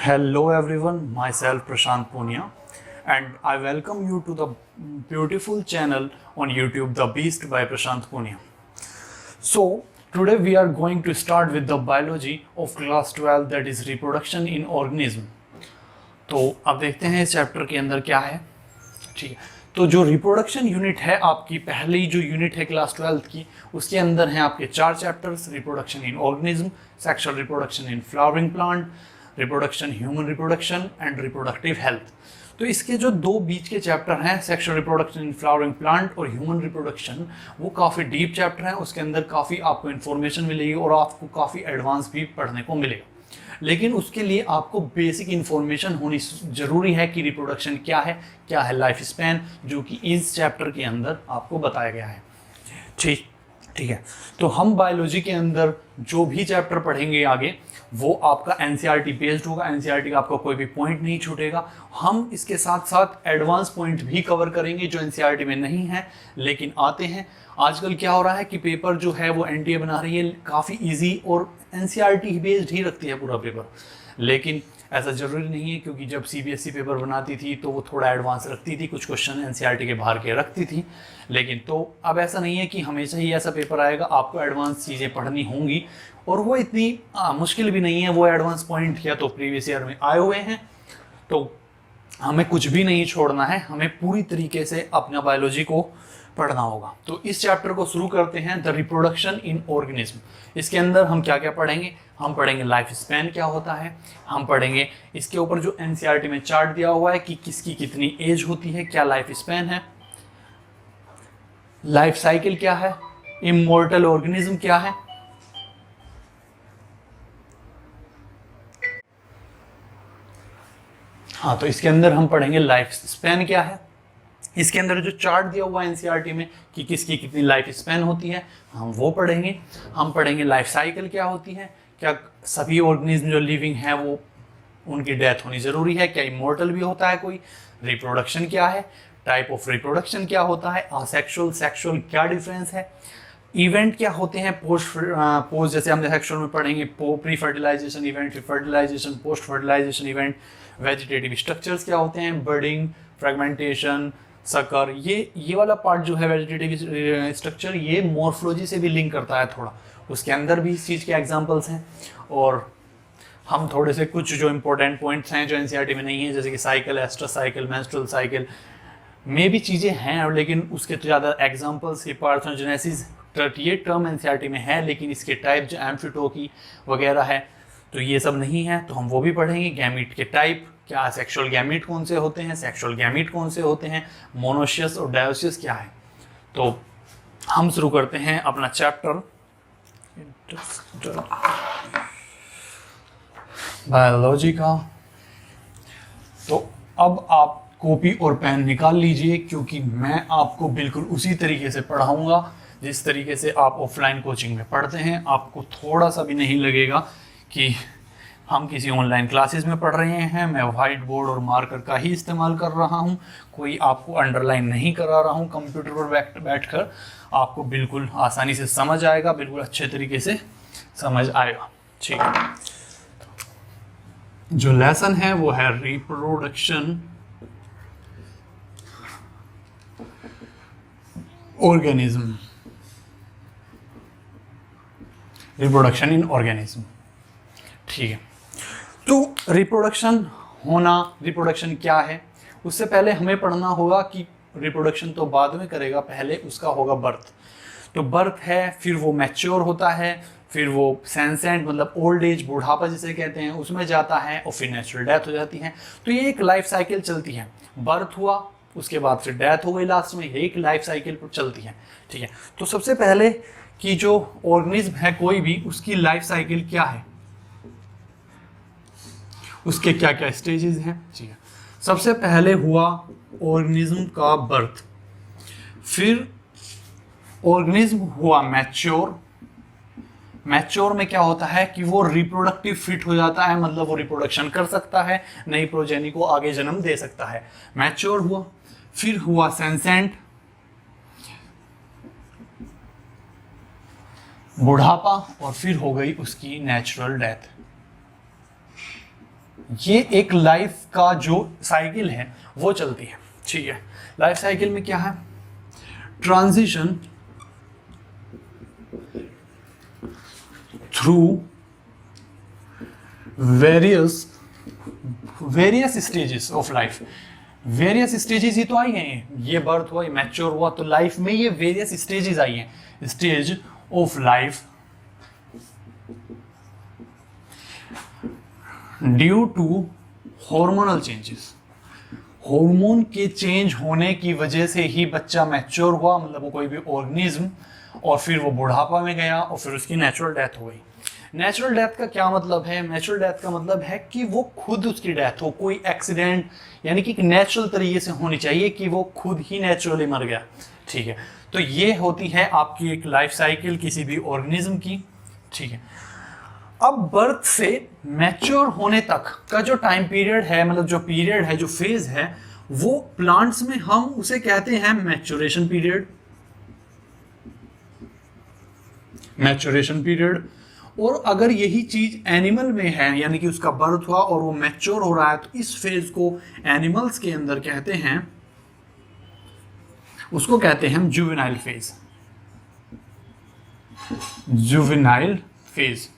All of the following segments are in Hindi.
Hello everyone, myself Prashant Punia and I welcome you to the beautiful channel on YouTube The Beast by Prashant Punia. So today we are going to start with the biology of class 12 that is reproduction in organism. तो अब देखते हैं इस चैप्टर के अंदर क्या है. ठीक है, तो जो रिप्रोडक्शन यूनिट है आपकी पहली जो यूनिट है क्लास 12 की उसके अंदर हैं आपके 4 chapters. Reproduction in organism, sexual reproduction in flowering plant, reproduction human reproduction and reproductive health. तो इसके जो दो बीच के चैप्टर हैं sexual reproduction in flowering plant और ह्यूमन रिप्रोडक्शन, वो काफ़ी डीप चैप्टर हैं. उसके अंदर काफ़ी आपको इन्फॉर्मेशन मिलेगी और आपको काफ़ी एडवांस भी पढ़ने को मिलेगा. लेकिन उसके लिए आपको बेसिक इन्फॉर्मेशन होनी ज़रूरी है कि रिप्रोडक्शन क्या है लाइफ स्पैन, जो कि इस चैप्टर के अंदर आपको बताया गया है. ठीक है, तो हम बायोलॉजी के अंदर जो भी चैप्टर पढ़ेंगे आगे वो आपका एनसीईआरटी बेस्ड होगा. एनसीईआरटी का आपका कोई भी पॉइंट नहीं छूटेगा. हम इसके साथ साथ एडवांस पॉइंट भी कवर करेंगे जो एनसीईआरटी में नहीं है लेकिन आते हैं. आजकल क्या हो रहा है कि पेपर जो है वो एनटीए बना रही है काफ़ी इजी और एनसीईआरटी बेस्ड ही रखती है पूरा पेपर. लेकिन ऐसा ज़रूरी नहीं है, क्योंकि जब सीबीएसई पेपर बनाती थी तो वो थोड़ा एडवांस रखती थी, कुछ क्वेश्चन एनसीईआरटी के बाहर के रखती थी. लेकिन तो अब ऐसा नहीं है कि हमेशा ही ऐसा पेपर आएगा. आपको एडवांस चीज़ें पढ़नी होंगी और वो इतनी मुश्किल भी नहीं है. वो एडवांस पॉइंट या तो प्रीवियस ईयर में आए हुए हैं, तो हमें कुछ भी नहीं छोड़ना है. हमें पूरी तरीके से अपना बायोलॉजी को पढ़ना होगा. तो इस चैप्टर को शुरू करते हैं, द रिप्रोडक्शन इन ऑर्गेनिज्म. इसके अंदर हम क्या क्या पढ़ेंगे? हम पढ़ेंगे लाइफ स्पैन क्या होता है, हम पढ़ेंगे इसके ऊपर जो एनसीईआरटी में चार्ट दिया हुआ है कि किसकी कितनी एज होती है, क्या लाइफ स्पैन है, लाइफ साइकिल क्या है, इमॉर्टल ऑर्गेनिज्म क्या है, हाँ तो इसके अंदर हम पढ़ेंगे लाइफ स्पैन क्या है. इसके अंदर जो चार्ट दिया हुआ है एनसीईआरटी में कि किसकी कितनी लाइफ स्पैन होती है हम वो पढ़ेंगे. हम पढ़ेंगे लाइफ साइकिल क्या होती है, क्या सभी ऑर्गेनिज्म जो लिविंग है वो उनकी डेथ होनी ज़रूरी है, क्या इमॉर्टल भी होता है कोई, रिप्रोडक्शन क्या है, टाइप ऑफ रिप्रोडक्शन क्या होता है, असेक्सुअल सेक्सुअल क्या डिफरेंस है, इवेंट क्या होते हैं, पोस्ट जैसे हम सेक्सुअल में पढ़ेंगे प्री फर्टिलाइजेशन इवेंट, फिर fertilization, post fertilization event, vegetative structures क्या होते हैं, बर्डिंग, फ्रेगमेंटेशन, सकर. ये वाला पार्ट जो है वेजिटेटिव स्ट्रक्चर, ये मॉर्फोलॉजी से भी लिंक करता है थोड़ा. उसके अंदर भी इस चीज़ के एग्जांपल्स हैं. और हम थोड़े से कुछ जो इंपॉर्टेंट पॉइंट्स हैं जो एनसीईआरटी में नहीं है, जैसे कि cycle, oestrus cycle, menstrual cycle में भी चीज़ें हैं, लेकिन उसके तो ज़्यादा एग्जांपल्स ही पार्थेनोजेनेसिस ये टर्म एनसीईआरटी में है, लेकिन इसके टाइप जो एम्फिटोकी वगैरह है तो ये सब नहीं है, तो हम वो भी पढ़ेंगे. गैमीट के टाइप, क्या सेक्सुअल गैमीट कौन से होते हैं, सेक्सुअल गैमीट कौन से होते हैं, मोनोशियस और डायोशियस क्या है. तो हम शुरू करते हैं अपना चैप्टर बायोलॉजी का. तो अब आप कॉपी और पेन निकाल लीजिए, क्योंकि मैं आपको बिल्कुल उसी तरीके से पढ़ाऊंगा जिस तरीके से आप ऑफलाइन कोचिंग में पढ़ते हैं. आपको थोड़ा सा भी नहीं लगेगा कि हम किसी ऑनलाइन क्लासेस में पढ़ रहे हैं. मैं वाइट बोर्ड और मार्कर का ही इस्तेमाल कर रहा हूं, कोई आपको अंडरलाइन नहीं करा रहा हूं. कंप्यूटर पर बैठकर आपको बिल्कुल आसानी से समझ आएगा, बिल्कुल अच्छे तरीके से समझ आएगा. ठीक है, जो लेसन है वो है reproduction organism, reproduction in organism. ठीक है, तो रिप्रोडक्शन क्या है, उससे पहले हमें पढ़ना होगा कि रिप्रोडक्शन तो बाद में करेगा, पहले उसका होगा बर्थ. तो बर्थ है, फिर वो मैच्योर होता है, फिर वो सेंसेंट मतलब ओल्ड एज, बुढ़ापा जिसे कहते हैं, उसमें जाता है और फिर नेचुरल डेथ हो जाती है. तो ये एक लाइफ साइकिल चलती है. बर्थ हुआ, उसके बाद फिर डेथ हो गई लास्ट में, एक लाइफ साइकिल चलती है. ठीक है, तो सबसे पहले कि जो ऑर्गेनिज्म है कोई भी, उसकी लाइफ साइकिल क्या है, उसके क्या क्या स्टेजेस हैं. ठीक है, सबसे पहले हुआ ऑर्गेनिज्म का बर्थ, फिर ऑर्गेनिज्म हुआ मैच्योर. मैच्योर में क्या होता है कि वो रिप्रोडक्टिव फिट हो जाता है, मतलब वो रिप्रोडक्शन कर सकता है, नई प्रोजेनी को आगे जन्म दे सकता है. मैच्योर हुआ, फिर हुआ सेंसेंट, बुढ़ापा, और फिर हो गई उसकी नेचुरल डेथ. ये एक लाइफ का जो साइकिल है वो चलती है, ठीक है। लाइफ साइकिल में क्या है, transition through various stages of life. Various stages ही तो आई हैं, ये बर्थ हुआ, ये मैच्योर हुआ, तो लाइफ में ये वेरियस स्टेजेस आई हैं। Stage of life due to hormonal changes. Hormone के चेंज होने की वजह से ही बच्चा मैच्योर हुआ, मतलब वो कोई भी ऑर्गेनिज्म, और फिर वो बुढ़ापा में गया और फिर उसकी नेचुरल डेथ हो गई। नेचुरल डेथ का क्या मतलब है, नेचुरल डेथ का मतलब है कि वो खुद उसकी डेथ हो, कोई एक्सीडेंट, यानी कि एक नेचुरल तरीके से होनी चाहिए कि वो खुद ही नेचुरली मर गया, ठीक है। तो ये होती है आपकी एक लाइफ साइकिल किसी भी ऑर्गेनिज्म की, ठीक है। अब बर्थ से मैच्योर होने तक का जो टाइम पीरियड है, मतलब जो पीरियड है, जो फेज है, वो प्लांट्स में हम उसे कहते हैं मैच्योरेशन पीरियड, मैच्योरेशन पीरियड। और अगर यही चीज एनिमल में है, यानी कि उसका बर्थ हुआ और वो मैच्योर हो रहा है, तो इस फेज को एनिमल्स के अंदर कहते हैं, उसको कहते हैं जुवेनाइल फेज, जुवेनाइल फेज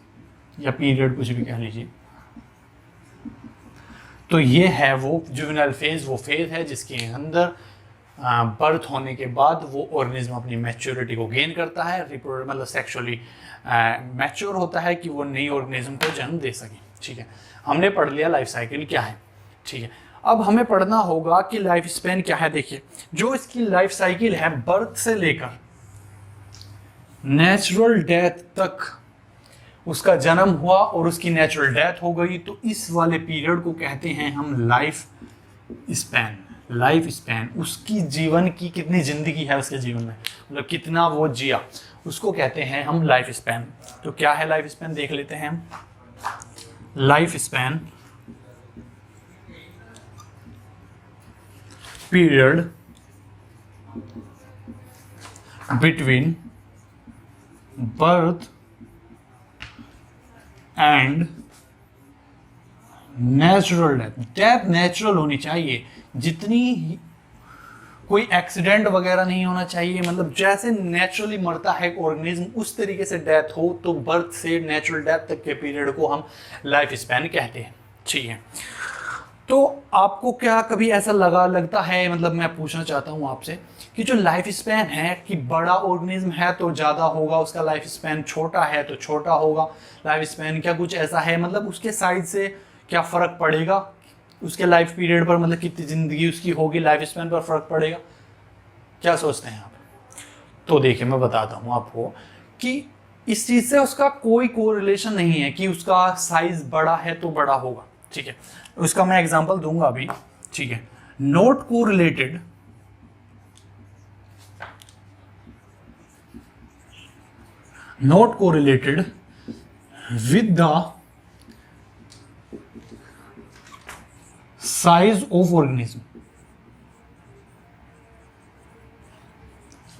या पीरियड, कुछ भी कह लीजिए। तो ये है वो जुवेनाइल फेज, वो फेज है जिसके अंदर बर्थ होने के बाद वो ऑर्गेनिज्म अपनी मैच्योरिटी को गेन करता है, मतलब सेक्सुअली मैच्योर होता है कि वो नई ऑर्गेनिज्म को जन्म दे सके, ठीक है। हमने पढ़ लिया लाइफ साइकिल क्या है, ठीक है। अब हमें पढ़ना होगा कि लाइफ स्पैन क्या है। देखिए, जो इसकी लाइफ साइकिल है, बर्थ से लेकर नेचुरल डेथ तक, उसका जन्म हुआ और उसकी नेचुरल डेथ हो गई, तो इस वाले पीरियड को कहते हैं हम लाइफ स्पैन। लाइफ स्पैन, उसकी जीवन की कितनी जिंदगी है उसके जीवन में, मतलब कितना वो जिया, उसको कहते हैं हम लाइफ स्पैन। तो क्या है लाइफ स्पैन, देख लेते हैं हम। Life span period between birth and natural death. Death natural होनी चाहिए, जितनी कोई एक्सीडेंट वगैरह नहीं होना चाहिए, मतलब जैसे नेचुरली मरता है ऑर्गेनिज्म उस तरीके से डेथ हो, तो बर्थ से नेचुरल डेथ तक के पीरियड को हम लाइफ स्पैन कहते हैं, ठीक है। तो आपको क्या कभी ऐसा लगता है, मतलब मैं पूछना चाहता हूँ आपसे कि जो लाइफ स्पैन है कि बड़ा ऑर्गेनिज्म है तो ज़्यादा होगा उसका लाइफ स्पैन, छोटा है तो छोटा होगा लाइफ स्पैन, क्या कुछ ऐसा है, मतलब उसके साइज से क्या फ़र्क पड़ेगा उसके लाइफ पीरियड पर, मतलब कितनी ज़िंदगी उसकी होगी, लाइफ स्पैन पर फ़र्क पड़ेगा, क्या सोचते हैं आप? तो देखिए, मैं बताता हूँ आपको कि इस चीज़ से उसका कोई कोरिलेशन नहीं है कि उसका साइज बड़ा है तो बड़ा होगा, ठीक है। उसका मैं एग्जांपल दूंगा अभी, ठीक है। Not correlated with the size of organism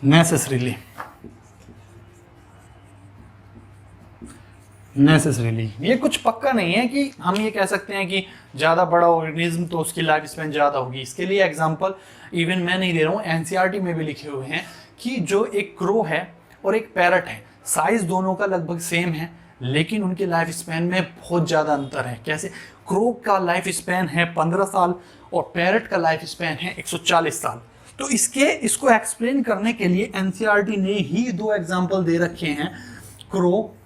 necessarily ये कुछ पक्का नहीं है कि हम ये कह सकते हैं कि ज़्यादा बड़ा ऑर्गेनिज्म तो उसकी लाइफ स्पैन ज़्यादा होगी। इसके लिए एग्जांपल इवन मैं नहीं दे रहा हूँ, एनसीईआरटी में भी लिखे हुए हैं कि जो एक क्रो है और एक पैरट है, साइज दोनों का लगभग सेम है, लेकिन उनके लाइफ स्पैन में बहुत ज़्यादा अंतर है। कैसे? क्रो का लाइफ स्पैन है 15 साल और पैरट का लाइफ स्पैन है 140 साल। तो इसको एक्सप्लेन करने के लिए एनसीईआरटी ने ही दो एग्जाम्पल दे रखे हैं, क्रो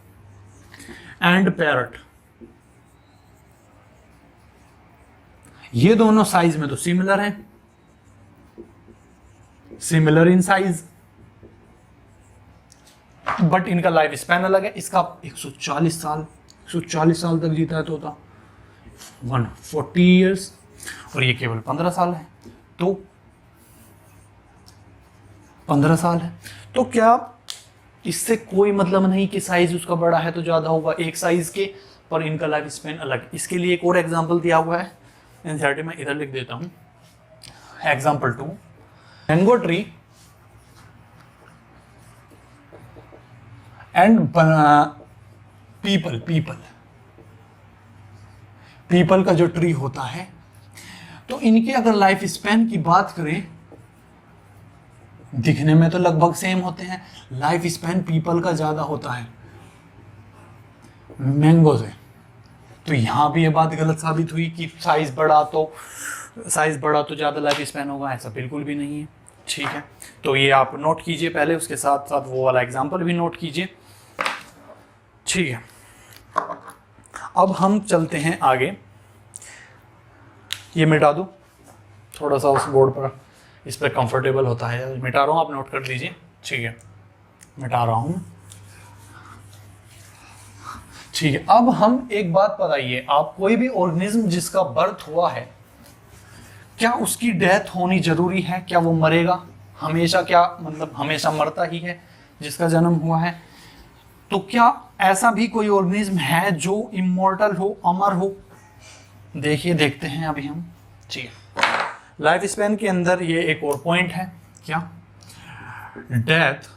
एंड पैरट। ये दोनों साइज में तो सिमिलर हैं, सिमिलर इन साइज, बट इनका लाइफ स्पैन अलग है। इसका 140 साल तक जीता है तोता, 140 ईयर्स, और ये केवल 15 साल है, तो 15 साल है। तो क्या इससे कोई मतलब नहीं कि साइज उसका बड़ा है तो ज़्यादा होगा, एक साइज के पर इनका लाइफ स्पैन अलग। इसके लिए एक और एग्जाम्पल दिया हुआ है एनसीईआरटी में, इधर लिख देता हूँ। Example 2, mango tree and people people का जो ट्री होता है, तो इनके अगर लाइफ स्पैन की बात करें, दिखने में तो लगभग सेम होते हैं, लाइफ स्पैन पीपल का ज्यादा होता है मैंगो से। तो यहां भी ये बात गलत साबित हुई कि साइज बढ़ा तो ज्यादा लाइफ स्पैन होगा, ऐसा बिल्कुल भी नहीं है। ठीक है, तो ये आप नोट कीजिए पहले, उसके साथ साथ वो वाला एग्जांपल भी नोट कीजिए। ठीक है, अब हम चलते हैं आगे। ये मिटा दूं थोड़ा सा उस बोर्ड पर, इस पर कंफर्टेबल होता है, मिटा रहा हूं, आप नोट कर दीजिए। ठीक है, मिटा रहा हूं। ठीक है, अब हम एक बात बताइए, आप कोई भी ऑर्गेनिज्म जिसका बर्थ हुआ है, क्या उसकी डेथ होनी जरूरी है? क्या वो मरेगा हमेशा? क्या मतलब हमेशा मरता ही है जिसका जन्म हुआ है? तो क्या ऐसा भी कोई ऑर्गेनिज्म है जो इमॉर्टल हो, अमर हो? देखिए, देखते हैं अभी हम। ठीक है, लाइफ स्पैन के अंदर ये एक और पॉइंट है, क्या? डेथ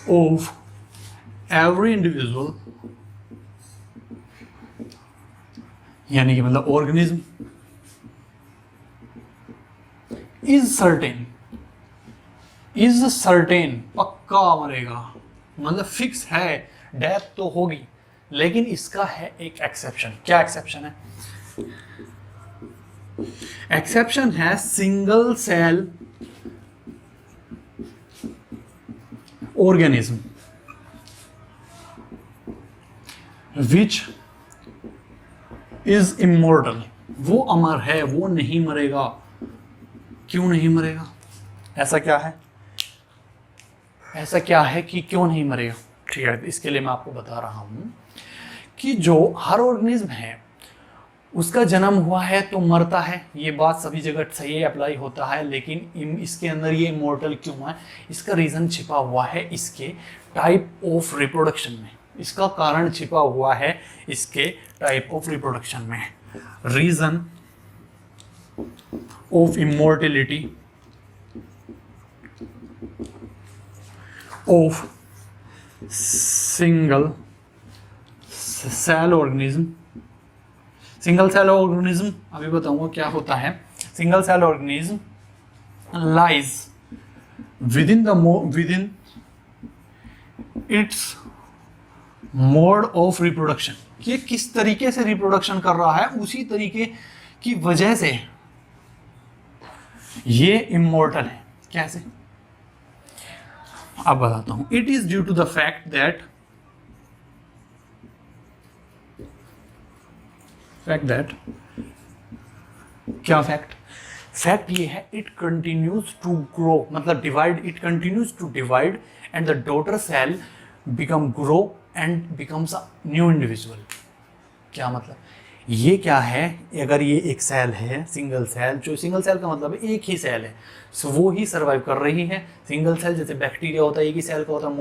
ऑफ एवरी इंडिविजुअल, यानी कि मतलब ऑर्गेनिज्म इज सर्टेन, पक्का मरेगा, मतलब फिक्स है, डेथ तो होगी। लेकिन इसका है एक एक्सेप्शन। क्या एक्सेप्शन है? एक्सेप्शन है single cell organism which is immortal. वो अमर है, वो नहीं मरेगा। क्यों नहीं मरेगा? ऐसा क्या है? ऐसा क्या है कि क्यों नहीं मरेगा? ठीक है, इसके लिए मैं आपको बता रहा हूं कि जो हर ऑर्गेनिज्म है उसका जन्म हुआ है तो मरता है, ये बात सभी जगह सही अप्लाई होता है। लेकिन इसके अंदर ये इमॉर्टल क्यों है? इसका रीजन छिपा हुआ है इसके टाइप ऑफ रिप्रोडक्शन में। इसका कारण छिपा हुआ है इसके टाइप ऑफ रिप्रोडक्शन में। Reason of immortality of single cell organism. Single cell organism अभी बताऊंगा क्या होता है। Single cell organism lies within its mode of reproduction. ये किस तरीके से रिप्रोडक्शन कर रहा है, उसी तरीके की वजह से ये इमॉर्टल है। कैसे? अब बताता हूं। It is due to the fact that क्या फैक्ट? फैक्ट ये है, इट कंटिन्यूज टू ग्रो, मतलब divide, it continues to divide and the daughter cell become grow and becomes a new individual. क्या मतलब? ये क्या है, अगर ये एक सेल है, सिंगल सेल, जो सिंगल सेल का मतलब है एक ही सेल है, सो वो ही सर्वाइव कर रही है। सिंगल सेल जैसे बैक्टीरिया होता है एक ही सेल का होता है,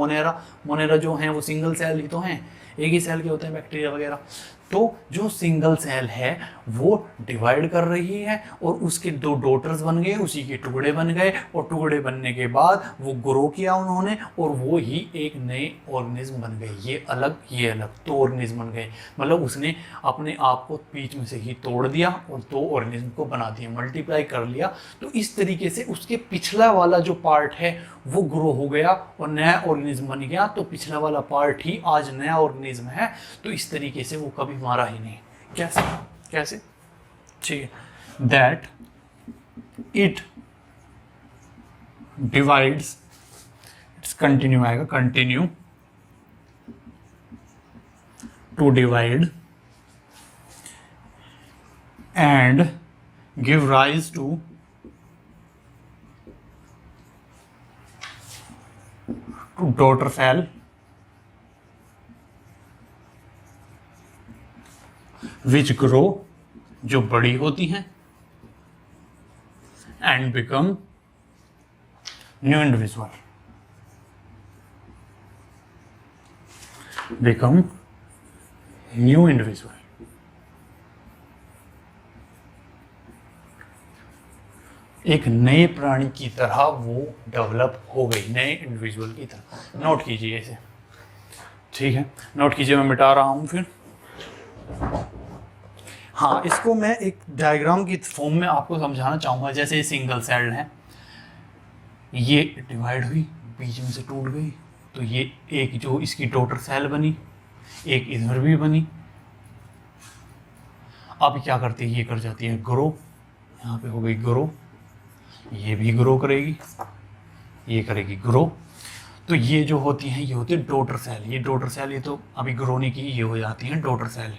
मोनेरा जो है वो सिंगल सेल ही तो हैं, एक ही सेल के होते हैं बैक्टीरिया वगैरह। तो जो सिंगल सेल है वो डिवाइड कर रही है और उसके दो डॉटर्स बन गए, उसी के टुकड़े बन गए, और टुकड़े बनने के बाद वो ग्रो किया उन्होंने और वो ही एक नए ऑर्गेनिज्म बन गए। ये अलग, ये अलग, दो ऑर्गेनिज्म बन गए। मतलब उसने अपने आप को बीच में से ही तोड़ दिया और दो ऑर्गेनिज्म को बना दिया, मल्टीप्लाई कर लिया। तो इस तरीके से उसके पिछला वाला जो पार्ट है वो ग्रो हो गया और नया ऑर्गेनिज्म बन गया। तो पिछला वाला पार्ट ही आज नया ऑर्गेनिज्म है। तो इस तरीके से वो कभी मारा ही नहीं। कैसे? कैसे? ठीक है, that it divides, its continue आएगा, continue to divide and give rise to daughter cell which grow, जो बड़ी होती हैं, and become new individual, become new individual. एक नए प्राणी की तरह वो डेवलप हो गई, नए इंडिविजुअल की तरह। नोट कीजिए इसे, ठीक है, नोट कीजिए। मैं मिटा रहा हूं फिर। हाँ, इसको मैं एक डायग्राम की फॉर्म में आपको समझाना चाहूँगा। जैसे ये सिंगल सेल है, ये डिवाइड हुई, बीच में से टूट गई, तो ये एक जो इसकी डॉटर सेल बनी, एक इधर भी बनी। अब क्या करती है, ये कर जाती है ग्रो, यहाँ पे हो गई ग्रो, ये भी ग्रो करेगी, ये करेगी ग्रो। तो ये जो होती हैं ये होती है डॉटर सेल। ये डॉटर सेल, ये तो अभी ग्रो नहीं की, ये हो जाती हैं डॉटर सेल।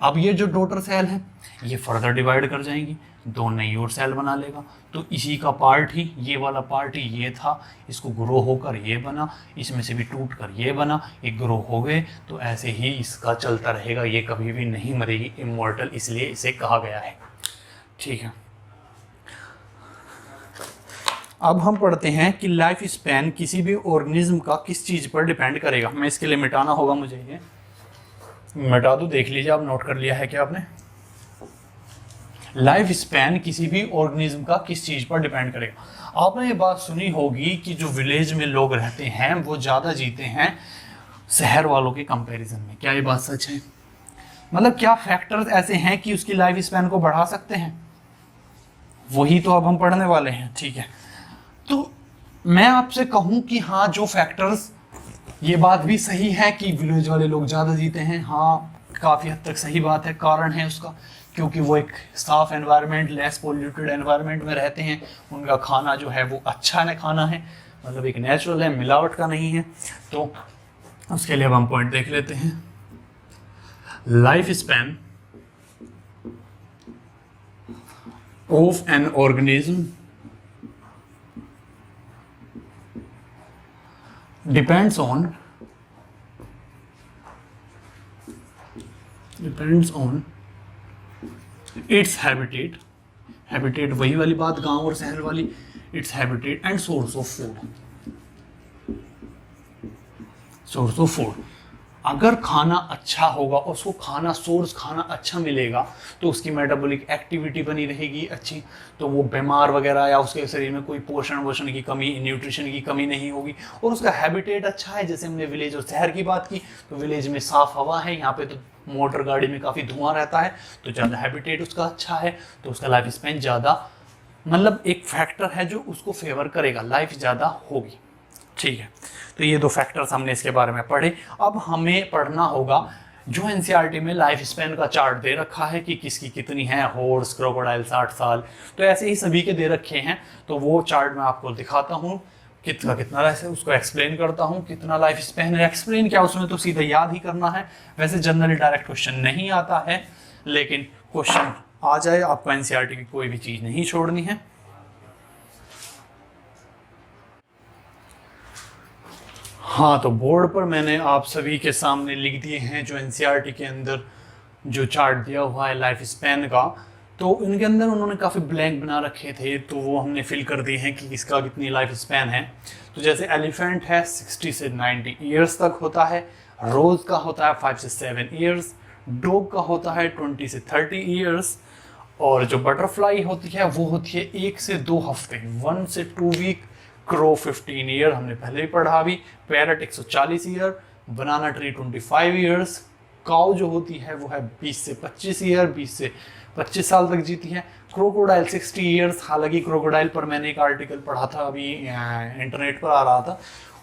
अब ये जो डॉटर सेल है ये फर्दर डिवाइड कर जाएंगी, दो नई और सेल बना लेगा। तो इसी का पार्ट ही, ये वाला पार्ट ही ये था, इसको ग्रो होकर ये बना, इसमें से भी टूट कर ये बना, ये ग्रो हो गए। तो ऐसे ही इसका चलता रहेगा, ये कभी भी नहीं मरेगी, इमॉर्टल इसलिए इसे कहा गया है। ठीक है, अब हम पढ़ते हैं कि लाइफ स्पैन किसी भी ऑर्गेनिज्म का किस चीज़ पर डिपेंड करेगा। मैं इसके लिए मिटाना होगा, मुझे ये मिटा दूँ, देख लीजिए आप नोट कर लिया है क्या आपने। लाइफ स्पैन किसी भी ऑर्गेनिज्म का किस चीज़ पर डिपेंड करेगा। आपने ये बात सुनी होगी कि जो विलेज में लोग रहते हैं वो ज़्यादा जीते हैं शहर वालों के कंपैरिजन में। क्या ये बात सच है? मतलब क्या फैक्टर्स ऐसे हैं कि उसकी लाइफ स्पैन को बढ़ा सकते हैं? वही तो अब हम पढ़ने वाले हैं। ठीक है, तो मैं आपसे कहूं कि हाँ, जो फैक्टर्स, ये बात भी सही है कि विलेज वाले लोग ज़्यादा जीते हैं। हाँ, काफ़ी हद तक सही बात है। कारण है उसका, क्योंकि वो एक साफ एनवायरनमेंट, लेस पोल्यूटेड एनवायरनमेंट में रहते हैं। उनका खाना जो है वो अच्छा है, खाना है, मतलब एक नेचुरल है, मिलावट का नहीं है। तो उसके लिए अब हम पॉइंट देख लेते हैं। Life span of an organism depends on its habitat, habitat वही वाली बात, गांव और शहर वाली, its habitat and source of food, source of food। अगर खाना अच्छा होगा, उसको खाना, सोर्स खाना अच्छा मिलेगा, तो उसकी मेटाबॉलिक एक्टिविटी बनी रहेगी अच्छी, तो वो बीमार वगैरह या उसके शरीर में कोई पोषण की कमी, न्यूट्रिशन की कमी नहीं होगी। और उसका हैबिटेट अच्छा है, जैसे हमने विलेज और शहर की बात की, तो विलेज में साफ हवा है, यहाँ पे तो मोटर गाड़ी में काफ़ी धुआं रहता है, तो ज़्यादा हैबिटेट उसका अच्छा है, तो उसका लाइफ स्पैन ज़्यादा, मतलब एक फैक्टर है जो उसको फेवर करेगा, लाइफ ज़्यादा होगी। ठीक है, तो ये दो फैक्टर्स हमने इसके बारे में पढ़े। अब हमें पढ़ना होगा जो एनसीईआरटी में लाइफ स्पैन का चार्ट दे रखा है कि किसकी कितनी है, हॉर्स, क्रोकोडाइल 60 साल, तो ऐसे ही सभी के दे रखे हैं। तो वो चार्ट मैं आपको दिखाता हूँ, कितना रहता है, उसको एक्सप्लेन करता हूँ कितना लाइफ स्पैन है। एक्सप्लेन क्या, उसमें तो सीधा याद ही करना है। वैसे जनरली डायरेक्ट क्वेश्चन नहीं आता है, लेकिन क्वेश्चन आ जाए, आपको एनसीईआरटी की कोई भी चीज़ नहीं छोड़नी है। हाँ, तो बोर्ड पर मैंने आप सभी के सामने लिख दिए हैं जो एनसीईआरटी के अंदर जो चार्ट दिया हुआ है लाइफ स्पैन का। तो इनके अंदर उन्होंने काफ़ी ब्लैंक बना रखे थे, तो वो हमने फिल कर दिए हैं कि इसका कितनी लाइफ स्पैन है। तो जैसे एलिफेंट है 60 से 90 ईयर्स तक होता है, रोज़ का होता है 5 से 7 ईयर्स, डॉग का होता है 20 से 30 ईयर्स, और जो बटरफ्लाई होती है वो होती है 1 से 2 हफ्ते, 1 से 2 वीक। क्रो 15 ईयर, हमने पहले ही पढ़ा अभी। Parrot 140 year, banana tree 25 years. Cow जो होती है वो है 20 से 25 ईयर, 20 से 25 साल तक जीती है। Crocodile 60 years. हालांकि क्रोकोडाइल पर मैंने एक आर्टिकल पढ़ा था, अभी इंटरनेट पर आ रहा था,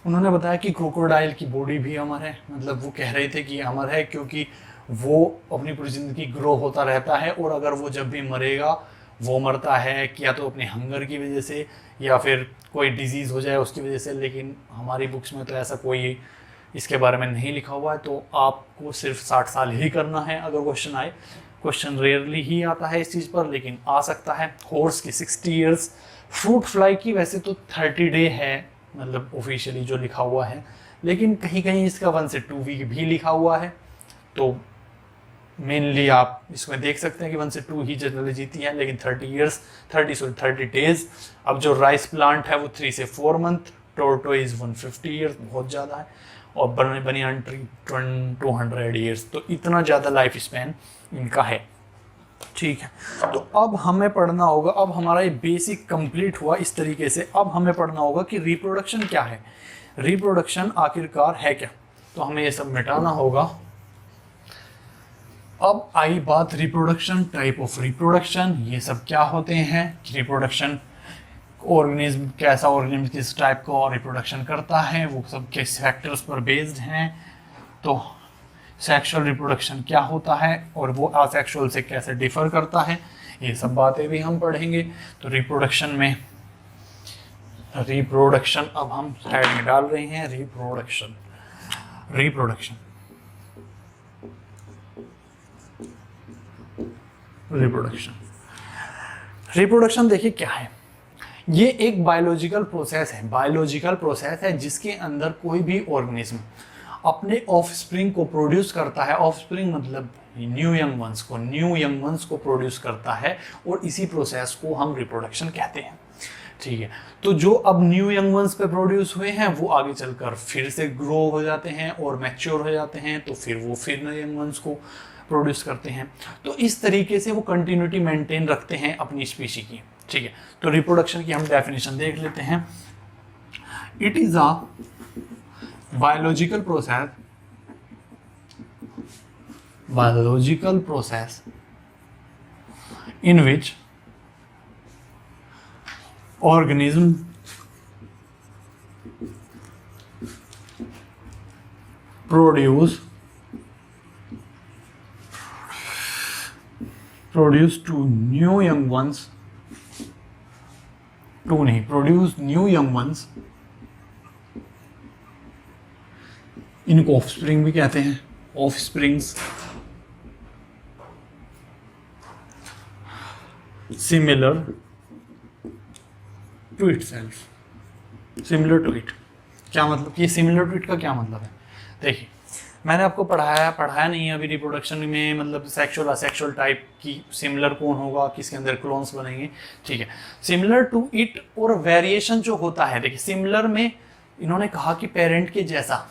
उन्होंने बताया कि क्रोकोडाइल की बॉडी भी अमर है, मतलब वो कह रहे थे कि अमर है क्योंकि वो अपनी पूरी ज़िंदगी ग्रो होता रहता है, और अगर वो जब भी मरेगा वो मरता है कि या तो अपने हंगर की वजह से या फिर कोई डिजीज़ हो जाए उसकी वजह से। लेकिन हमारी बुक्स में तो ऐसा कोई इसके बारे में नहीं लिखा हुआ है, तो आपको सिर्फ 60 साल ही करना है अगर क्वेश्चन आए। क्वेश्चन रेयरली ही आता है इस चीज़ पर, लेकिन आ सकता है। हॉर्स की 60 ईयर्स। फ्रूट फ्लाई की वैसे तो 30 डे है, मतलब ऑफिशियली जो लिखा हुआ है, लेकिन कहीं कहीं इसका 1 से 2 वीक भी लिखा हुआ है। तो मेनली आप इसमें देख सकते हैं कि 1 से 2 ही जनरली जीती हैं, लेकिन 30 डेज। अब जो राइस प्लांट है वो 3 से 4 मंथ। टोर्टोइज 150 ईयर्स, बहुत ज़्यादा है। और बनियान ट्री 200 ईयर्स। तो इतना ज़्यादा लाइफ स्पैन इनका है। ठीक है, तो अब हमें पढ़ना होगा, अब हमारा ये बेसिक कंप्लीट हुआ इस तरीके से। अब हमें पढ़ना होगा कि रिप्रोडक्शन क्या है, रिप्रोडक्शन आखिरकार है क्या। तो हमें ये सब मिटाना होगा। अब आई बात रिप्रोडक्शन, टाइप ऑफ रिप्रोडक्शन, ये सब क्या होते हैं, रिप्रोडक्शन ऑर्गेनिज्म, कैसा ऑर्गेनिज्म किस टाइप का रिप्रोडक्शन करता है, वो सब किस फैक्टर्स पर बेस्ड हैं। तो सेक्सुअल रिप्रोडक्शन क्या होता है और वो असेक्सुअल से कैसे डिफर करता है, ये सब बातें भी हम पढ़ेंगे। तो रिप्रोडक्शन अब हम साइड में डाल रहे हैं। रिप्रोडक्शन देखिए क्या है, ये एक बायोलॉजिकल प्रोसेस है जिसके अंदर कोई भी ऑर्गेनिज्म अपने ऑफस्प्रिंग को प्रोड्यूस करता है। ऑफस्प्रिंग मतलब न्यू यंग वंस को प्रोड्यूस करता है, और इसी प्रोसेस को हम रिप्रोडक्शन कहते हैं। ठीक है, तो जो अब न्यू यंग वंस पे प्रोड्यूस हुए हैं वो आगे चलकर फिर से ग्रो हो जाते हैं और मैच्योर हो जाते हैं, तो फिर वो फिर नए यंग वंस को प्रोड्यूस करते हैं। तो इस तरीके से वो कंटिन्यूटी मेंटेन रखते हैं अपनी स्पीशी की। ठीक है, तो रिप्रोडक्शन की हम डेफिनेशन देख लेते हैं। It is a biological process in which organism produce two new young ones, produce new young ones, इनको ऑफस्प्रिंग भी कहते हैं। Offsprings similar to itself, similar to it क्या मतलब, कि सिमिलर टू इट का क्या मतलब है। देखिए, मैंने आपको पढ़ाया नहीं है अभी रिप्रोडक्शन में, मतलब सेक्सुअल असेक्सुअल टाइप की सिमिलर कौन होगा, किसके अंदर क्लोन्स बनेंगे। ठीक है, सिमिलर टू इट और वेरिएशन जो होता है, देखिए सिमिलर में इन्होंने कहा कि पेरेंट के जैसा,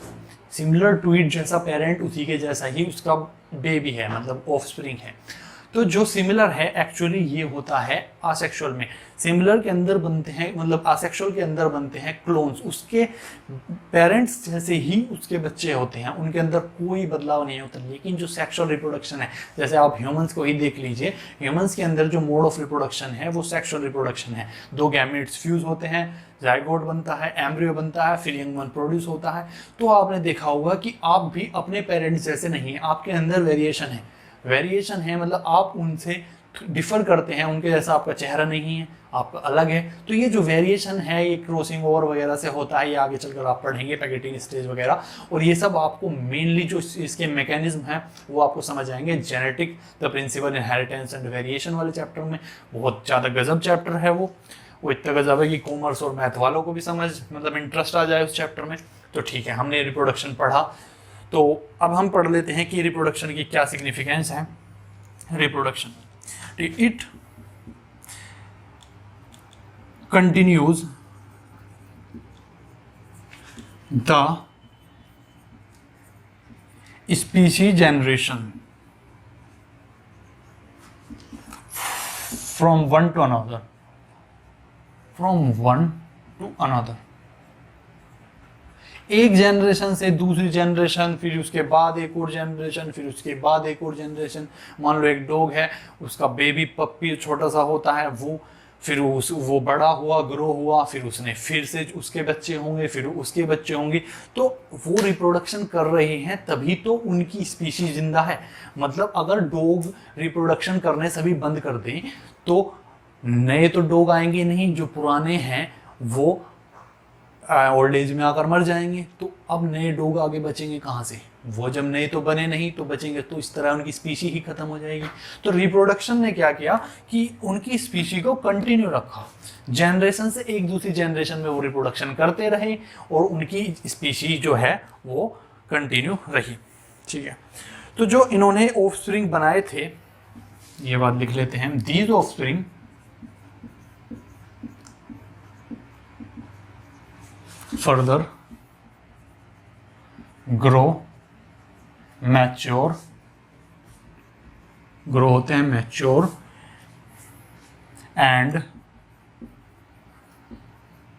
सिमिलर टू इट जैसा पेरेंट, उसी के जैसा ही उसका बेबी है, मतलब ऑफस्प्रिंग है। तो जो सिमिलर है एक्चुअली ये होता है असेक्सुअल में। सिमिलर के अंदर बनते हैं, मतलब असेक्सुअल के अंदर बनते हैं क्लोन्स, उसके पेरेंट्स जैसे ही उसके बच्चे होते हैं, उनके अंदर कोई बदलाव नहीं होता। लेकिन जो सेक्सुअल रिप्रोडक्शन है, जैसे आप ह्यूमंस को ही देख लीजिए, ह्यूमंस के अंदर जो मोड ऑफ रिप्रोडक्शन है वो सेक्सुअल रिप्रोडक्शन है। दो गैमेट्स फ्यूज होते हैं, जाइगोट बनता है, एम्ब्रियो बनता है, फिर यंग वन प्रोड्यूस होता है। तो आपने देखा होगा कि आप भी अपने पेरेंट्स जैसे नहीं हैं, आपके अंदर वेरिएशन है, मतलब आप उनसे डिफर करते हैं, उनके जैसा आपका चेहरा नहीं है, आपका अलग है। तो ये जो वेरिएशन है ये क्रॉसिंग ओवर वगैरह से होता है, ये आगे चलकर आप पढ़ेंगे पैकेटिंग स्टेज वगैरह, और ये सब आपको मेनली जो इसके मैकेनिज्म है वो आपको समझ आएंगे genetic the principle inheritance and variation वाले चैप्टर में। बहुत ज़्यादा गजब चैप्टर है वो इतना गजब है कि कॉमर्स और मैथ वालों को भी समझ, मतलब इंटरेस्ट आ जाए उस चैप्टर में। तो ठीक है, हमने रिप्रोडक्शन पढ़ा, तो अब हम पढ़ लेते हैं कि रिप्रोडक्शन की क्या सिग्निफिकेंस है। Reproduction, it continues the species generation from one two another, एक जनरेशन से दूसरी जनरेशन, फिर उसके बाद एक और जनरेशन, फिर उसके बाद एक और जनरेशन। मान लो एक डॉग है, उसका बेबी पप्पी छोटा सा होता है, वो बड़ा हुआ, ग्रो हुआ, फिर उसने फिर से उसके बच्चे होंगे, फिर उसके बच्चे होंगे। तो वो रिप्रोडक्शन कर रहे हैं, तभी तो उनकी स्पीशीज जिंदा है। मतलब अगर डॉग रिप्रोडक्शन करने सभी बंद कर दें तो नए तो डॉग आएंगे नहीं, जो पुराने हैं वो ओल्ड एज में आकर मर जाएंगे। तो अब नए डॉग आगे बचेंगे कहाँ से, वो जब नए तो बने नहीं तो बचेंगे, तो इस तरह उनकी स्पीशी ही खत्म हो जाएगी। तो रिप्रोडक्शन ने क्या किया कि उनकी स्पीशी को कंटिन्यू रखा, जनरेशन से एक दूसरी जनरेशन में वो रिप्रोडक्शन करते रहे और उनकी स्पीशी जो है वो कंटिन्यू रही। ठीक है, तो जो इन्होंने ऑफस्प्रिंग बनाए थे, ये बात लिख लेते हैं, दीज ऑफस्प्रिंग further grow होते हैं mature and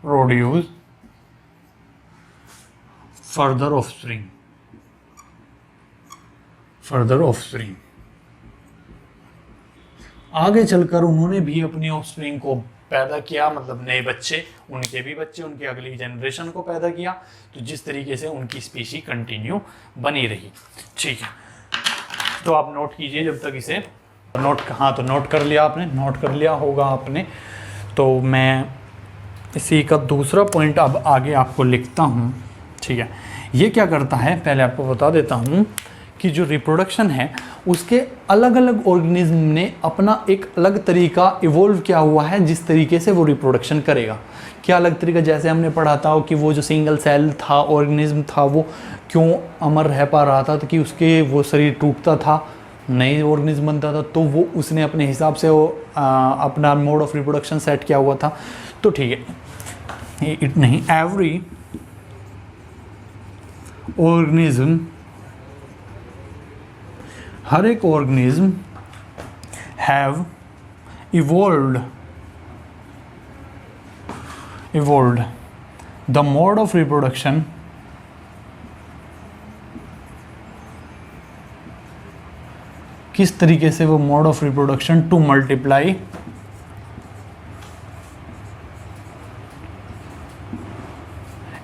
produce further offspring. आगे चलकर उन्होंने भी अपनी ऑफस्प्रिंग को पैदा किया, मतलब नए बच्चे, उनके भी बच्चे, उनकी अगली जनरेशन को पैदा किया। तो जिस तरीके से उनकी स्पीशी कंटिन्यू बनी रही। ठीक है, तो आप नोट कीजिए जब तक इसे नोट, हाँ तो नोट कर लिया आपने, नोट कर लिया होगा आपने। तो मैं इसी का दूसरा पॉइंट अब आगे आपको लिखता हूँ। ठीक है, ये क्या करता है पहले आपको बता देता हूँ कि जो रिप्रोडक्शन है उसके अलग अलग ऑर्गेनिज्म ने अपना एक अलग तरीका इवोल्व किया हुआ है जिस तरीके से वो रिप्रोडक्शन करेगा। क्या अलग तरीका, जैसे हमने पढ़ा था कि वो जो सिंगल सेल था ऑर्गेनिज्म था वो क्यों अमर रह पा रहा था, तो कि उसके वो शरीर टूटता था, नई ऑर्गेनिज्म बनता था, तो वो उसने अपने हिसाब से वो अपना मोड ऑफ रिप्रोडक्शन सेट किया हुआ था। तो ठीक है, इट नहीं, एवरी ऑर्गेनिज्म, हर एक organism have evolved the mode of reproduction किस तरीके से वो mode of reproduction to multiply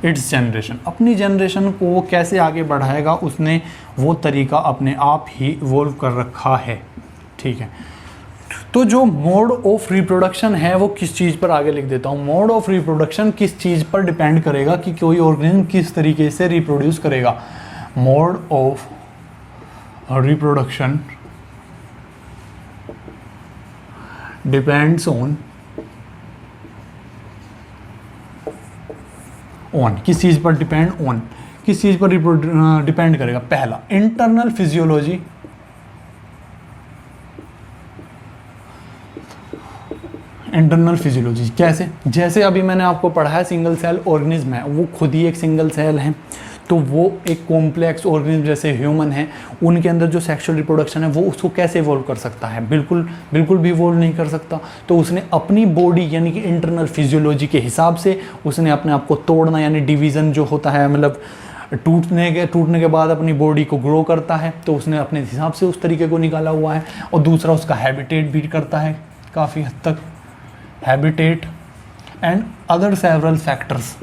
its generation, अपनी जनरेशन को वो कैसे आगे बढ़ाएगा, उसने वो तरीका अपने आप ही इवोल्व कर रखा है। ठीक है, तो जो मोड ऑफ रिप्रोडक्शन है वो किस चीज़ पर, आगे लिख देता हूँ, मोड ऑफ रिप्रोडक्शन किस चीज़ पर डिपेंड करेगा कि कोई ऑर्गेनिज्म किस तरीके से रिप्रोड्यूस करेगा। Mode of reproduction depends on किस चीज़ पर डिपेंड ऑन, किस चीज़ पर डिपेंड करेगा। पहला, इंटरनल फिजियोलॉजी, इंटरनल फिजियोलॉजी कैसे, जैसे अभी मैंने आपको पढ़ाया सिंगल सेल ऑर्गेनिज्म है, वो खुद ही एक सिंगल सेल है, तो वो एक कॉम्प्लेक्स ऑर्गेनिज्म जैसे ह्यूमन है, उनके अंदर जो सेक्सुअल रिप्रोडक्शन है वो उसको कैसे इवॉल्व कर सकता है, बिल्कुल भी इवॉल्व नहीं कर सकता। तो उसने अपनी बॉडी यानी कि इंटरनल फिजियोलॉजी के हिसाब से उसने अपने आप को तोड़ना, यानी डिवीज़न जो होता है, मतलब टूटने के बाद अपनी बॉडी को ग्रो करता है, तो उसने अपने हिसाब से उस तरीके को निकाला हुआ है। और दूसरा उसका हैबिटेट भी करता है काफ़ी हद तक, habitat and other several factors,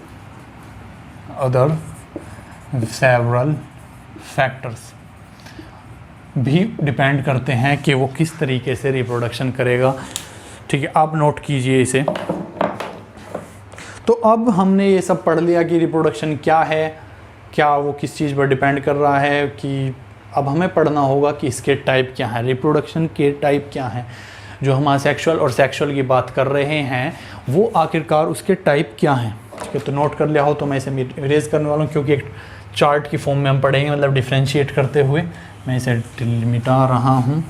भी डिपेंड करते हैं कि वो किस तरीके से रिप्रोडक्शन करेगा। ठीक है, आप नोट कीजिए इसे। तो अब हमने ये सब पढ़ लिया कि रिप्रोडक्शन क्या है, क्या वो किस चीज़ पर डिपेंड कर रहा है, कि अब हमें पढ़ना होगा कि इसके टाइप क्या हैं, रिप्रोडक्शन के टाइप क्या हैं। जो हम सेक्सुअल और सेक्सुअल की बात कर रहे हैं वो आखिरकार उसके टाइप क्या हैं। ठीक है, तो नोट कर लिया हो तो मैं इसे इरेज करने वाला हूँ, क्योंकि एक चार्ट की फॉर्म में हम पढ़ेंगे, मतलब डिफ्रेंशिएट करते हुए मैं इसे मिटा रहा हूँ।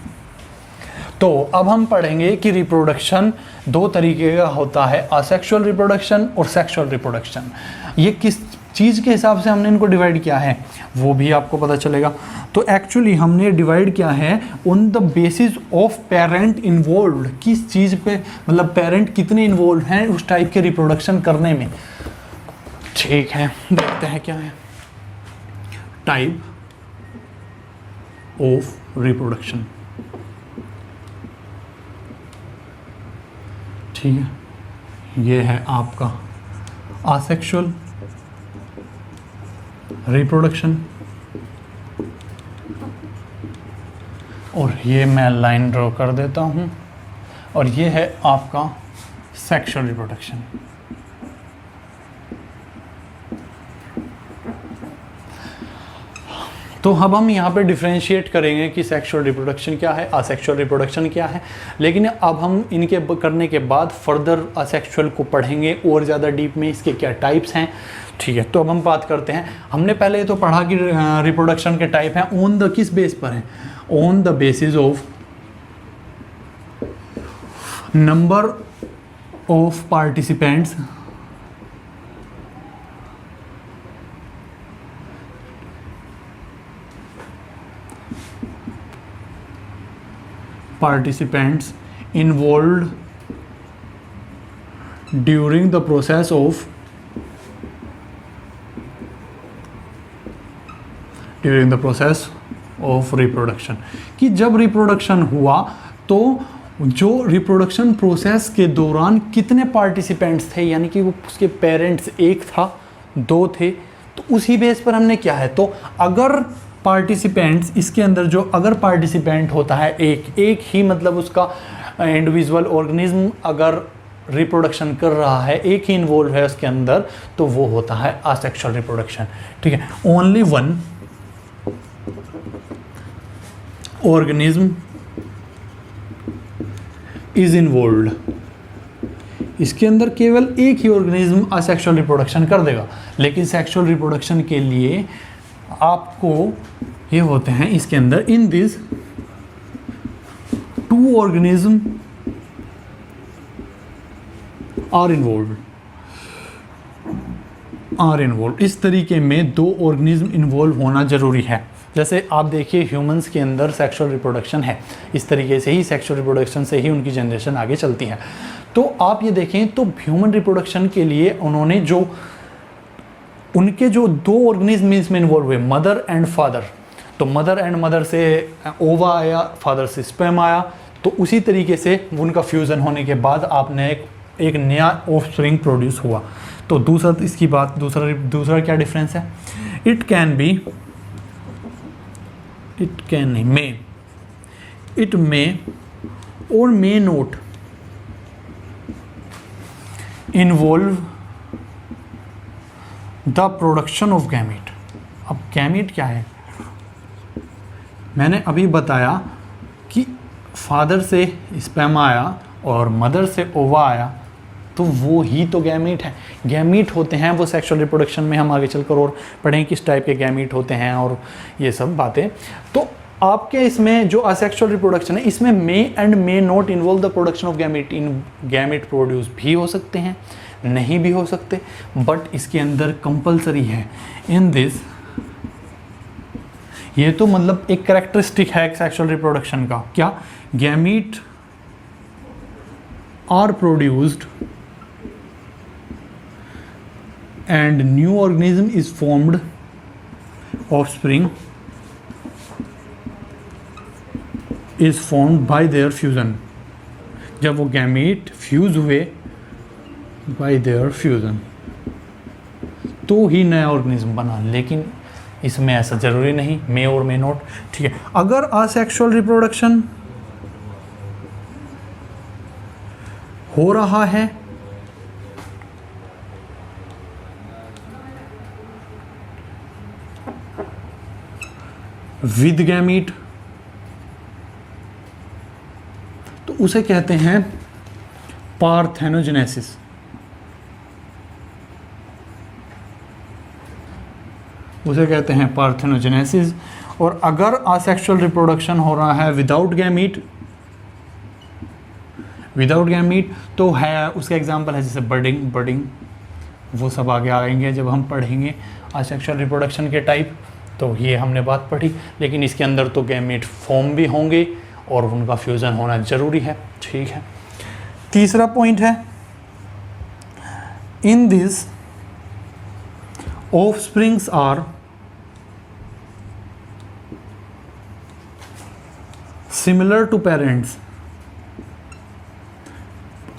तो अब हम पढ़ेंगे कि रिप्रोडक्शन दो तरीके का होता है, असेक्सुअल रिप्रोडक्शन और सेक्सुअल रिप्रोडक्शन। ये किस चीज़ के हिसाब से हमने इनको डिवाइड किया है वो भी आपको पता चलेगा। तो एक्चुअली हमने डिवाइड किया है on the basis of parent involve, किस चीज़ पे, मतलब पेरेंट कितने इन्वॉल्व हैं उस टाइप के रिप्रोडक्शन करने में। ठीक है, देखते हैं क्या है टाइप ऑफ रिप्रोडक्शन। ठीक है, ये है आपका असेक्सुअल रिप्रोडक्शन, और ये मैं लाइन ड्रॉ कर देता हूँ, और ये है आपका सेक्सुअल रिप्रोडक्शन। तो अब हम यहाँ पे डिफ्रेंशिएट करेंगे कि सेक्सुअल रिप्रोडक्शन क्या है, असेक्सुअल रिप्रोडक्शन क्या है। लेकिन अब हम इनके करने के बाद फर्दर असेक्सुअल को पढ़ेंगे और ज़्यादा डीप में, इसके क्या टाइप्स हैं। ठीक है, तो अब हम बात करते हैं। हमने पहले तो पढ़ा कि रिप्रोडक्शन के टाइप हैं ऑन द किस बेस पर हैं, on the basis of number of participants, involved during the process of reproduction, कि जब रिप्रोडक्शन हुआ तो जो रिप्रोडक्शन प्रोसेस के दौरान कितने पार्टिसिपेंट्स थे, यानी कि वो उसके पेरेंट्स एक था, दो थे, तो उसी बेस पर हमने क्या है, तो अगर पार्टिसिपेंट्स इसके अंदर जो अगर पार्टिसिपेंट होता है एक ही मतलब उसका इंडिविजुअल ऑर्गेनिज्म अगर रिप्रोडक्शन कर रहा है, एक ही इन्वॉल्व है उसके अंदर, तो वो होता है असेक्सुअल रिप्रोडक्शन। ठीक है, only one organism is involved, इसके अंदर केवल एक ही ऑर्गेनिज्म असेक्सुअल रिप्रोडक्शन कर देगा। लेकिन सेक्सुअल रिप्रोडक्शन के लिए आपको ये होते हैं इसके अंदर, in this two organism are involve, इस तरीके में दो ऑर्गेनिज्म इन्वॉल्व होना जरूरी है। जैसे आप देखिए ह्यूमंस के अंदर सेक्सुअल रिप्रोडक्शन है, इस तरीके से ही सेक्सुअल रिप्रोडक्शन से ही उनकी जनरेशन आगे चलती है। तो आप ये देखें तो ह्यूमन रिप्रोडक्शन के लिए उन्होंने जो उनके जो दो ऑर्गेनिज्म इसमें इन्वॉल्व हुए, मदर एंड फादर, तो मदर एंड मदर से ओवा आया, फादर से स्पर्म आया, तो उसी तरीके से उनका फ्यूज़न होने के बाद आपने एक नया ऑफस्प्रिंग प्रोड्यूस हुआ। तो दूसरा इसकी बात दूसरा क्या डिफरेंस है, इट मे और may not involve the production of gamete. अब गैमीट क्या है, मैंने अभी बताया कि फादर से स्पर्म आया और मदर से ओवा आया, तो वो ही तो गैमीट है। गैमीट होते हैं वो सेक्सुअल रिप्रोडक्शन में हम आगे चलकर और पढ़ें किस टाइप के गैमीट होते हैं और ये सब बातें। तो आपके इसमें जो असेक्सुअल रिप्रोडक्शन है, इसमें may and may not involve the production of gamete, इन गैमीट प्रोड्यूस भी हो सकते हैं, नहीं भी हो सकते, बट इसके अंदर कंपलसरी है इन दिस, ये तो मतलब एक कैरेक्टरिस्टिक है सेक्सुअल रिप्रोडक्शन का, क्या, gamete are produced and new organism is formed, offspring is formed by their fusion, जब वो गैमीट फ्यूज हुए by their fusion तो ही नया ऑर्गेनिज्म बना। लेकिन इसमें ऐसा जरूरी नहीं, मे और मे नॉट। ठीक है, अगर असेक्सुअल रिप्रोडक्शन हो रहा है विद गैमीट, तो उसे कहते हैं पार्थेनोजेनेसिस। उसे कहते हैं पार्थेनोजेनेसिस। और अगर असेक्सुअल रिप्रोडक्शन हो रहा है विदाउट गैमीट तो है, उसका एग्जांपल है जैसे बर्डिंग, वो सब आगे आएंगे जब हम पढ़ेंगे असेक्सुअल रिप्रोडक्शन के टाइप, तो ये हमने बात पढ़ी। लेकिन इसके अंदर तो गैमीट फॉर्म भी होंगे और उनका फ्यूज़न होना ज़रूरी है। ठीक है, तीसरा पॉइंट है, in this offsprings are similar to parents,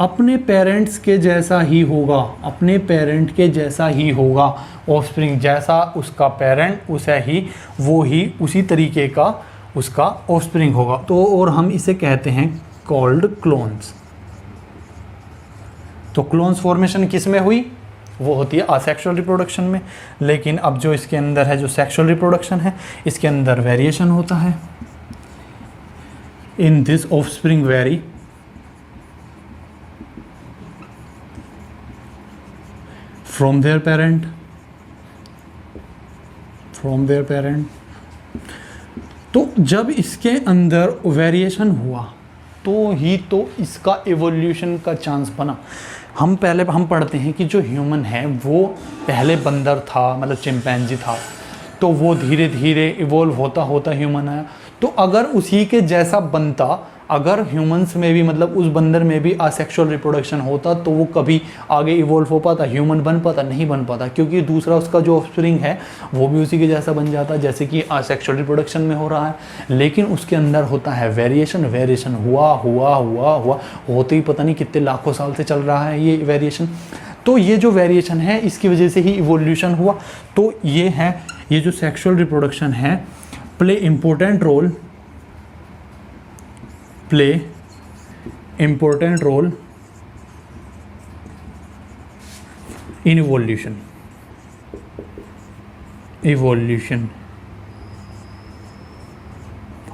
अपने पेरेंट्स के जैसा ही होगा, अपने पेरेंट के जैसा ही होगा, ऑफस्प्रिंग जैसा उसका पेरेंट उसे ही वो ही उसी तरीके का उसका ऑफस्प्रिंग होगा। तो और हम इसे कहते हैं कॉल्ड क्लोन्स। तो क्लोन्स फॉर्मेशन किस में हुई, वो होती है असेक्सुअल रिप्रोडक्शन में। लेकिन अब जो इसके अंदर है, जो सेक्सुअल रिप्रोडक्शन है, इसके अंदर वेरिएशन होता है। In this offspring very from their parent तो जब इसके अंदर वेरिएशन हुआ तो ही तो इसका एवोल्यूशन का चांस बना। हम पढ़ते हैं कि जो ह्यूमन है वो पहले बंदर था, मतलब चिंपैंजी था, तो वो धीरे धीरे इवोल्व होता होता ह्यूमन आया। तो अगर उसी के जैसा बनता अगर ह्यूमंस में भी मतलब उस बंदर में भी असेक्सुअल रिप्रोडक्शन होता तो वो कभी आगे इवोल्व हो पाता, ह्यूमन बन पाता? नहीं बन पाता, क्योंकि दूसरा उसका जो ऑफस्प्रिंग है वो भी उसी के जैसा बन जाता जैसे कि असेक्सुअल रिप्रोडक्शन में हो रहा है। लेकिन उसके अंदर होता है वेरिएशन, वेरिएशन हुआ हुआ हुआ हुआ होते ही पता नहीं कितने लाखों साल से चल रहा है ये वेरिएशन। तो ये जो वेरिएशन है इसकी वजह से ही इवोल्यूशन हुआ। तो ये है, ये जो सेक्सुअल रिप्रोडक्शन है play important role in evolution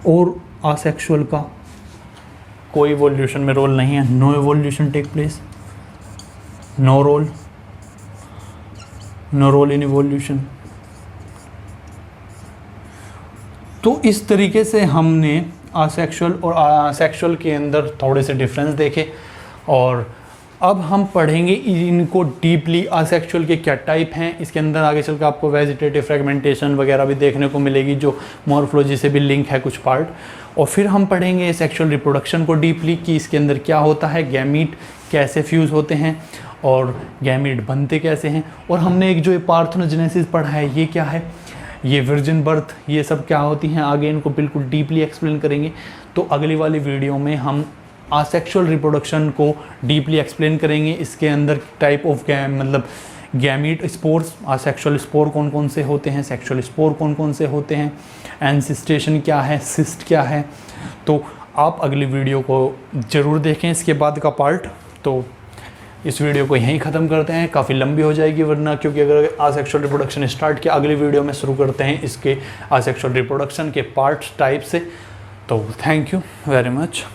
और असेक्सुअल का कोई इवोल्यूशन में रोल नहीं है, no evolution take place, no role in evolution. तो इस तरीके से हमने असेक्सुअल और सेक्सुअल के अंदर थोड़े से डिफरेंस देखे। और अब हम पढ़ेंगे इनको डीपली, असेक्सुअल के क्या टाइप हैं। इसके अंदर आगे चल के आपको वेजिटेटिव फ्रेगमेंटेशन वगैरह भी देखने को मिलेगी जो मॉर्फोलॉजी से भी लिंक है कुछ पार्ट। और फिर हम पढ़ेंगे सेक्सुअल रिप्रोडक्शन को डीपली कि इसके अंदर क्या होता है, गैमीट कैसे फ्यूज़ होते हैं और गैमीट बनते कैसे हैं। और हमने एक जो ये पार्थेनोजेनेसिस पढ़ा है ये क्या है, ये वर्जिन बर्थ, ये सब क्या होती हैं, आगे इनको बिल्कुल डीपली एक्सप्लेन करेंगे। तो अगली वाली वीडियो में हम असेक्सुअल रिप्रोडक्शन को डीपली एक्सप्लेन करेंगे। इसके अंदर टाइप ऑफ मतलब गैमीट स्पोर्स, असेक्सुअल स्पोर कौन कौन से होते हैं, सेक्सुअल स्पोर कौन कौन से होते हैं, एंसिस्टेशन क्या है, सिस्ट क्या है। तो आप अगली वीडियो को ज़रूर देखें इसके बाद का पार्ट। तो इस वीडियो को यहीं ख़त्म करते हैं, काफ़ी लंबी हो जाएगी वरना, क्योंकि अगर असेक्सुअल रिप्रोडक्शन स्टार्ट किया अगली वीडियो में शुरू करते हैं इसके असेक्सुअल रिप्रोडक्शन के पार्ट्स टाइप से। तो थैंक यू वेरी मच।